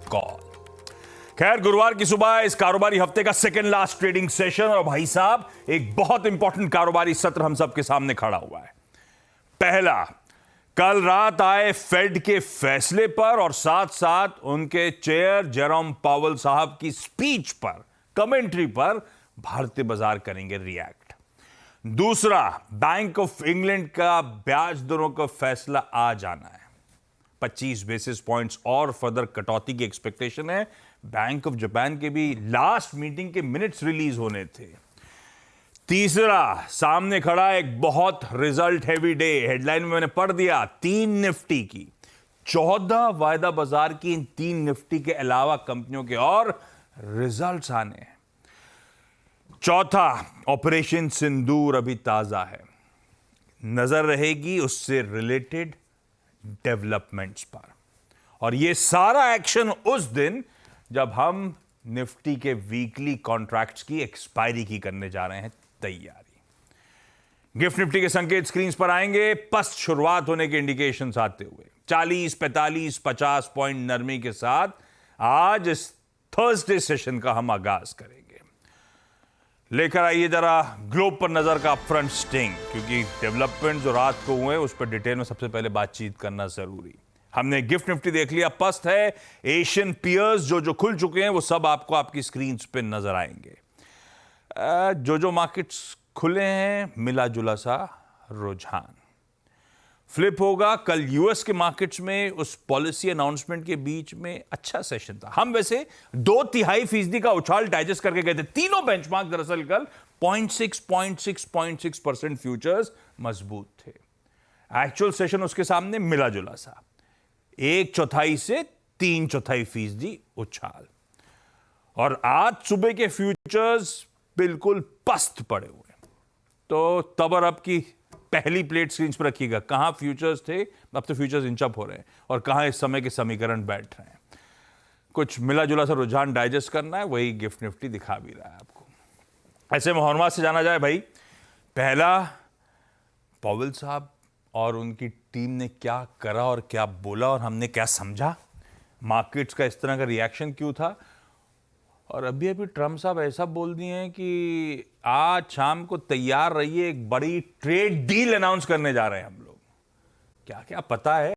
Call. खैर, गुरुवार की सुबह इस कारोबारी हफ्ते का सेकेंड लास्ट ट्रेडिंग सेशन, और भाई साहब एक बहुत इंपॉर्टेंट कारोबारी सत्र हम सबके सामने खड़ा हुआ है। पहला, कल रात आए फेड के फैसले पर और साथ साथ उनके चेयर जेरोम पावेल साहब की स्पीच पर, कमेंट्री पर भारतीय बाजार करेंगे रिएक्ट। दूसरा, बैंक ऑफ इंग्लैंड का ब्याज दरों का फैसला आ जाना है। 25 बेसिस पॉइंट्स और फर्दर कटौती की एक्सपेक्टेशन है। बैंक ऑफ जापान के भी लास्ट मीटिंग के मिनट्स रिलीज होने थे। तीसरा, सामने खड़ा एक बहुत रिजल्ट हैवी डे। हेडलाइन में मैंने पढ़ दिया 3 निफ्टी की, 14 वायदा बाजार की इन 3 निफ्टी के अलावा कंपनियों के और रिजल्ट्स आने हैं। चौथा, ऑपरेशन सिंदूर अभी ताजा है, नजर रहेगी उससे रिलेटेड डेवलपमेंट्स पर। और यह सारा एक्शन उस दिन जब हम निफ्टी के वीकली कॉन्ट्रैक्ट्स की एक्सपायरी की करने जा रहे हैं तैयारी। गिफ्ट निफ्टी के संकेत स्क्रीन पर आएंगे, पस्त शुरुआत होने के इंडिकेशंस आते हुए 40, 45, 50 पॉइंट नरमी के साथ आज इस थर्सडे सेशन का हम आगाज करेंगे। लेकर आइए जरा ग्लोब पर नजर का अपफ्रंट स्टिंग, क्योंकि डेवलपमेंट जो रात को हुए उस पर डिटेल में सबसे पहले बातचीत करना जरूरी। हमने गिफ्ट निफ्टी देख लिया, पस्त है। एशियन पियर्स जो खुल चुके हैं वो सब आपको आपकी स्क्रीन पे नजर आएंगे। जो मार्केट्स खुले हैं, मिला जुला सा रुझान। फ्लिप होगा कल यूएस के मार्केट्स में उस पॉलिसी अनाउंसमेंट के बीच में अच्छा सेशन था। हम वैसे 2/3% का उछाल डाइजेस्ट करके गए थे। तीनों बेंचमार्क दरअसल कल 0.6% फ्यूचर्स मजबूत थे। एक्चुअल सेशन उसके सामने मिला जुला सा 1/4 से 3/4% उछाल। और आज सुबह के फ्यूचर्स बिल्कुल पस्त पड़े हुए। तो तब और अब की पहली प्लेट स्क्रीन पर रखिएगा, कहां फ्यूचर्स थे, अब तो फ्यूचर्स इंचअप हो रहे हैं, और कहां इस समय के समीकरण बैठ रहे हैं। कुछ मिला जुला सा रुझान डाइजेस्ट करना है, वही गिफ्ट निफ्टी दिखा भी रहा है आपको। ऐसे माहौल से जाना जाए भाई, पहला, पावेल साहब और उनकी टीम ने क्या करा और क्या बोला और हमने क्या समझा, मार्केट्स का इस तरह का रिएक्शन क्यों था। और अभी अभी ट्रम्प साहब ऐसा बोल दिए हैं कि आज शाम को तैयार रहिए, एक बड़ी ट्रेड डील अनाउंस करने जा रहे हैं हम लोग। क्या क्या पता है।